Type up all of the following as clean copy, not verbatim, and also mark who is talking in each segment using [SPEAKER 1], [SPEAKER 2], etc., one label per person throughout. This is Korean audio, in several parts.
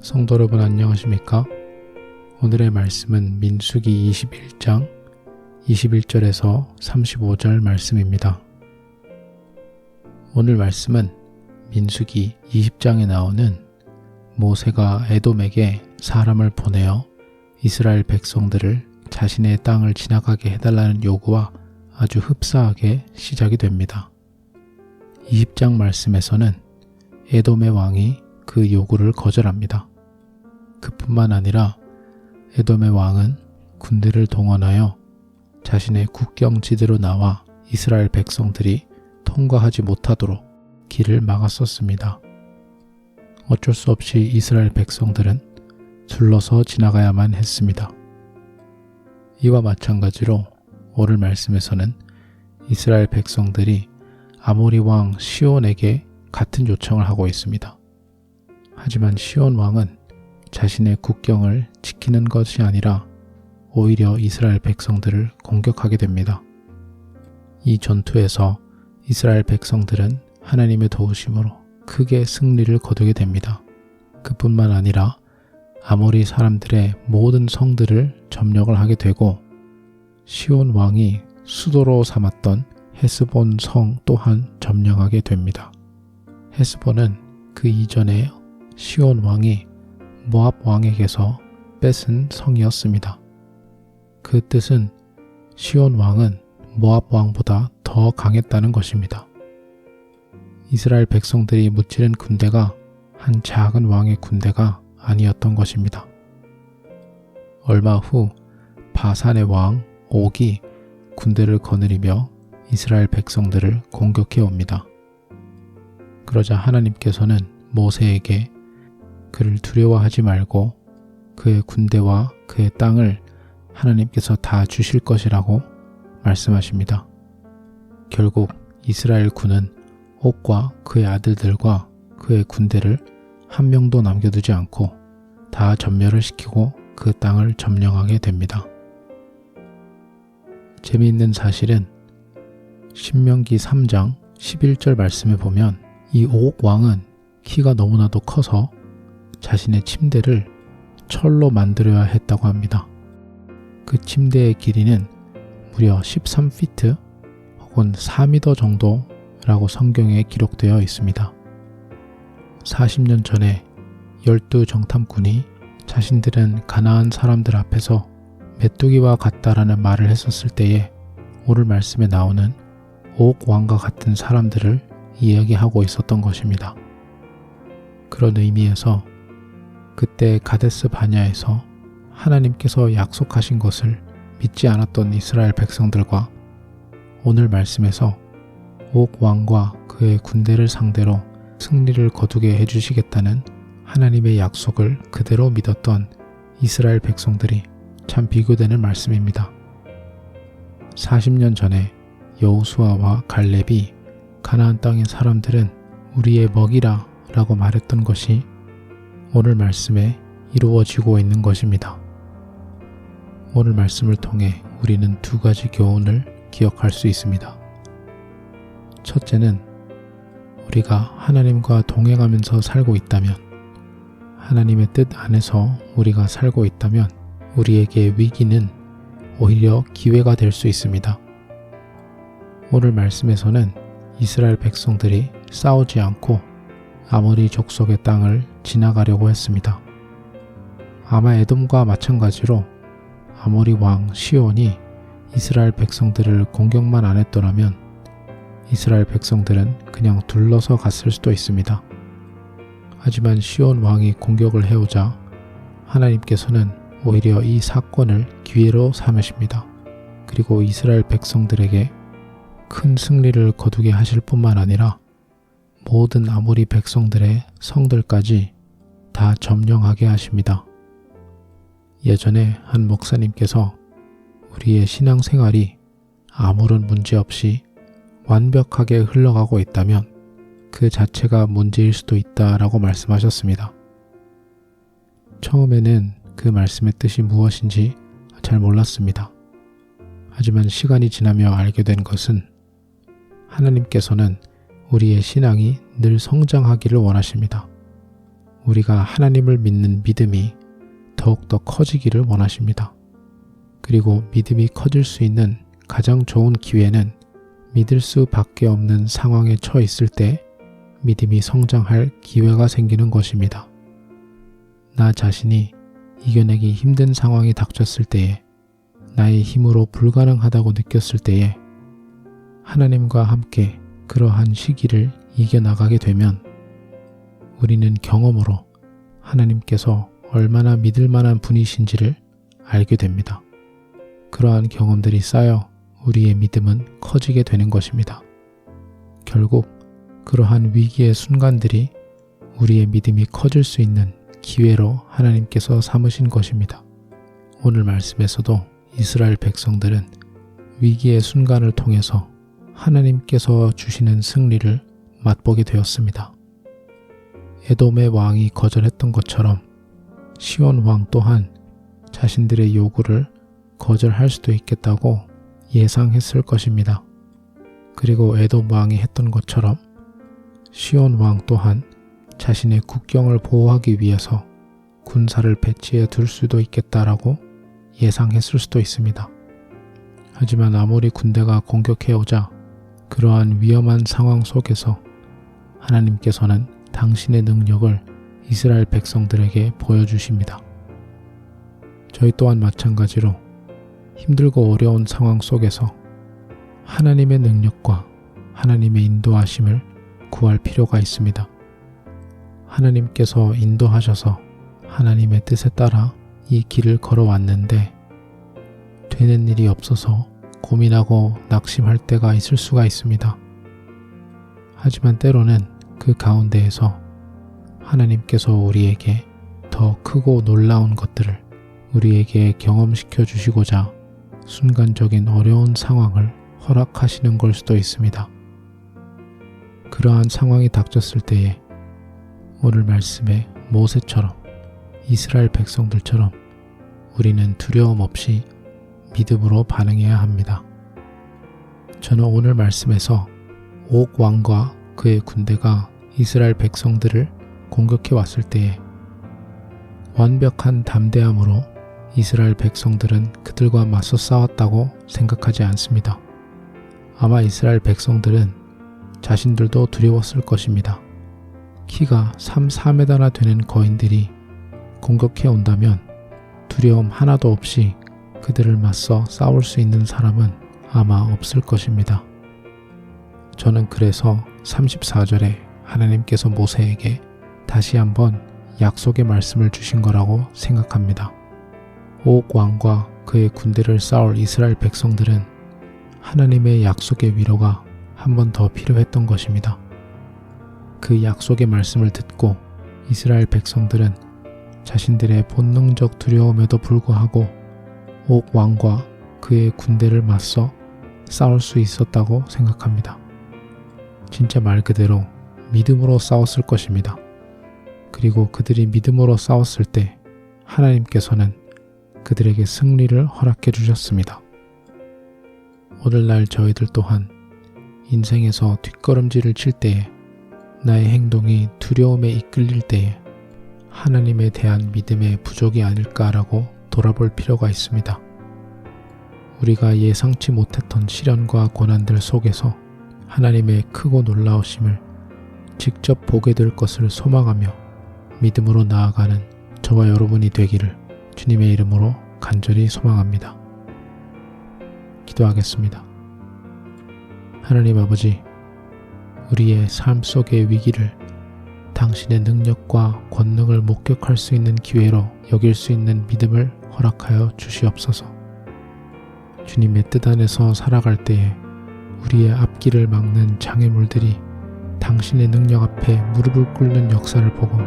[SPEAKER 1] 성도 여러분 안녕하십니까? 오늘의 말씀은 민수기 21장 21절에서 35절 말씀입니다. 오늘 말씀은 민수기 20장에 나오는 모세가 에돔에게 사람을 보내어 이스라엘 백성들을 자신의 땅을 지나가게 해달라는 요구와 아주 흡사하게 시작이 됩니다. 20장 말씀에서는 에돔의 왕이 그 요구를 거절합니다. 그뿐만 아니라 에돔의 왕은 군대를 동원하여 자신의 국경지대로 나와 이스라엘 백성들이 통과하지 못하도록 길을 막았었습니다. 어쩔 수 없이 이스라엘 백성들은 둘러서 지나가야만 했습니다. 이와 마찬가지로 오늘 말씀에서는 이스라엘 백성들이 아모리 왕 시온에게 같은 요청을 하고 있습니다. 하지만 시온 왕은 자신의 국경을 지키는 것이 아니라 오히려 이스라엘 백성들을 공격하게 됩니다. 이 전투에서 이스라엘 백성들은 하나님의 도우심으로 크게 승리를 거두게 됩니다. 그뿐만 아니라 아모리 사람들의 모든 성들을 점령을 하게 되고 시온 왕이 수도로 삼았던 헤스본 성 또한 점령하게 됩니다. 헤스본은 그 이전에 시온 왕이 모압 왕에게서 뺏은 성이었습니다. 그 뜻은 시온 왕은 모압 왕보다 더 강했다는 것입니다. 이스라엘 백성들이 무찌른 군대가 한 작은 왕의 군대가 아니었던 것입니다. 얼마 후 바산의 왕 옥이 군대를 거느리며 이스라엘 백성들을 공격해 옵니다. 그러자 하나님께서는 모세에게 그를 두려워하지 말고 그의 군대와 그의 땅을 하나님께서 다 주실 것이라고 말씀하십니다. 결국 이스라엘 군은 옥과 그의 아들들과 그의 군대를 한 명도 남겨두지 않고 다 전멸을 시키고 그 땅을 점령하게 됩니다. 재미있는 사실은 신명기 3장 11절 말씀에 보면 이 옥 왕은 키가 너무나도 커서 자신의 침대를 철로 만들어야 했다고 합니다. 그 침대의 길이는 무려 13피트 혹은 4미터 정도라고 성경에 기록되어 있습니다. 40년 전에 12정탐꾼이 자신들은 가나안 사람들 앞에서 메뚜기와 같다라는 말을 했었을 때에 오늘 말씀에 나오는 옥 왕과 같은 사람들을 이야기하고 있었던 것입니다. 그런 의미에서 그때 가데스 바냐에서 하나님께서 약속하신 것을 믿지 않았던 이스라엘 백성들과 오늘 말씀에서 옥 왕과 그의 군대를 상대로 승리를 거두게 해주시겠다는 하나님의 약속을 그대로 믿었던 이스라엘 백성들이 참 비교되는 말씀입니다. 40년 전에 여호수아와 갈렙이 가나안 땅의 사람들은 우리의 먹이라 라고 말했던 것이 오늘 말씀에 이루어지고 있는 것입니다. 오늘 말씀을 통해 우리는 두 가지 교훈을 기억할 수 있습니다. 첫째는 우리가 하나님과 동행하면서 살고 있다면, 하나님의 뜻 안에서 우리가 살고 있다면 우리에게 위기는 오히려 기회가 될 수 있습니다. 오늘 말씀에서는 이스라엘 백성들이 싸우지 않고 아모리 족속의 땅을 지나가려고 했습니다. 아마 에돔과 마찬가지로 아모리 왕 시온이 이스라엘 백성들을 공격만 안 했더라면 이스라엘 백성들은 그냥 둘러서 갔을 수도 있습니다. 하지만 시온 왕이 공격을 해오자 하나님께서는 오히려 이 사건을 기회로 삼으십니다. 그리고 이스라엘 백성들에게 큰 승리를 거두게 하실 뿐만 아니라 모든 아모리 백성들의 성들까지 다 점령하게 하십니다. 예전에 한 목사님께서 우리의 신앙생활이 아무런 문제 없이 완벽하게 흘러가고 있다면 그 자체가 문제일 수도 있다라고 말씀하셨습니다. 처음에는 그 말씀의 뜻이 무엇인지 잘 몰랐습니다. 하지만 시간이 지나며 알게 된 것은 하나님께서는 우리의 신앙이 늘 성장하기를 원하십니다. 우리가 하나님을 믿는 믿음이 더욱더 커지기를 원하십니다. 그리고 믿음이 커질 수 있는 가장 좋은 기회는 믿을 수밖에 없는 상황에 처해 있을 때 믿음이 성장할 기회가 생기는 것입니다. 나 자신이 이겨내기 힘든 상황이 닥쳤을 때에, 나의 힘으로 불가능하다고 느꼈을 때에 하나님과 함께 그러한 시기를 이겨나가게 되면 우리는 경험으로 하나님께서 얼마나 믿을 만한 분이신지를 알게 됩니다. 그러한 경험들이 쌓여 우리의 믿음은 커지게 되는 것입니다. 결국 그러한 위기의 순간들이 우리의 믿음이 커질 수 있는 기회로 하나님께서 삼으신 것입니다. 오늘 말씀에서도 이스라엘 백성들은 위기의 순간을 통해서 하나님께서 주시는 승리를 맛보게 되었습니다. 에돔의 왕이 거절했던 것처럼 시온 왕 또한 자신들의 요구를 거절할 수도 있겠다고 예상했을 것입니다. 그리고 에돔 왕이 했던 것처럼 시온 왕 또한 자신의 국경을 보호하기 위해서 군사를 배치해 둘 수도 있겠다라고 예상했을 수도 있습니다. 하지만 아무리 군대가 공격해오자 그러한 위험한 상황 속에서 하나님께서는 당신의 능력을 이스라엘 백성들에게 보여주십니다. 저희 또한 마찬가지로 힘들고 어려운 상황 속에서 하나님의 능력과 하나님의 인도하심을 구할 필요가 있습니다. 하나님께서 인도하셔서 하나님의 뜻에 따라 이 길을 걸어왔는데 되는 일이 없어서 고민하고 낙심할 때가 있을 수가 있습니다. 하지만 때로는 그 가운데에서 하나님께서 우리에게 더 크고 놀라운 것들을 우리에게 경험시켜 주시고자 순간적인 어려운 상황을 허락하시는 걸 수도 있습니다. 그러한 상황이 닥쳤을 때에 오늘 말씀에 모세처럼 이스라엘 백성들처럼 우리는 두려움 없이 믿음으로 반응해야 합니다. 저는 오늘 말씀에서 옥 왕과 그의 군대가 이스라엘 백성들을 공격해 왔을 때에 완벽한 담대함으로 이스라엘 백성들은 그들과 맞서 싸웠다고 생각하지 않습니다. 아마 이스라엘 백성들은 자신들도 두려웠을 것입니다. 키가 3-4m나 되는 거인들이 공격해 온다면 두려움 하나도 없이 그들을 맞서 싸울 수 있는 사람은 아마 없을 것입니다. 저는 그래서 34절에 하나님께서 모세에게 다시 한번 약속의 말씀을 주신 거라고 생각합니다. 옥 왕과 그의 군대를 싸울 이스라엘 백성들은 하나님의 약속의 위로가 한 번 더 필요했던 것입니다. 그 약속의 말씀을 듣고 이스라엘 백성들은 자신들의 본능적 두려움에도 불구하고 옥 왕과 그의 군대를 맞서 싸울 수 있었다고 생각합니다. 진짜 말 그대로 믿음으로 싸웠을 것입니다. 그리고 그들이 믿음으로 싸웠을 때 하나님께서는 그들에게 승리를 허락해 주셨습니다. 오늘날 저희들 또한 인생에서 뒷걸음질을 칠 때에 나의 행동이 두려움에 이끌릴 때에 하나님에 대한 믿음의 부족이 아닐까라고 돌아볼 필요가 있습니다. 우리가 예상치 못했던 시련과 고난들 속에서 하나님의 크고 놀라우심을 직접 보게 될 것을 소망하며 믿음으로 나아가는 저와 여러분이 되기를 주님의 이름으로 간절히 소망합니다. 기도하겠습니다. 하나님 아버지, 우리의 삶 속의 위기를 당신의 능력과 권능을 목격할 수 있는 기회로 여길 수 있는 믿음을 허락하여 주시옵소서. 주님의 뜻 안에서 살아갈 때에 우리의 앞길을 막는 장애물들이 당신의 능력 앞에 무릎을 꿇는 역사를 보고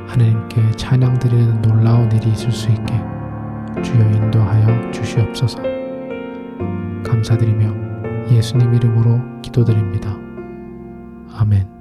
[SPEAKER 1] 하나님께 찬양드리는 놀라운 일이 있을 수 있게 주여 인도하여 주시옵소서. 감사드리며 예수님 이름으로 기도드립니다. 아멘.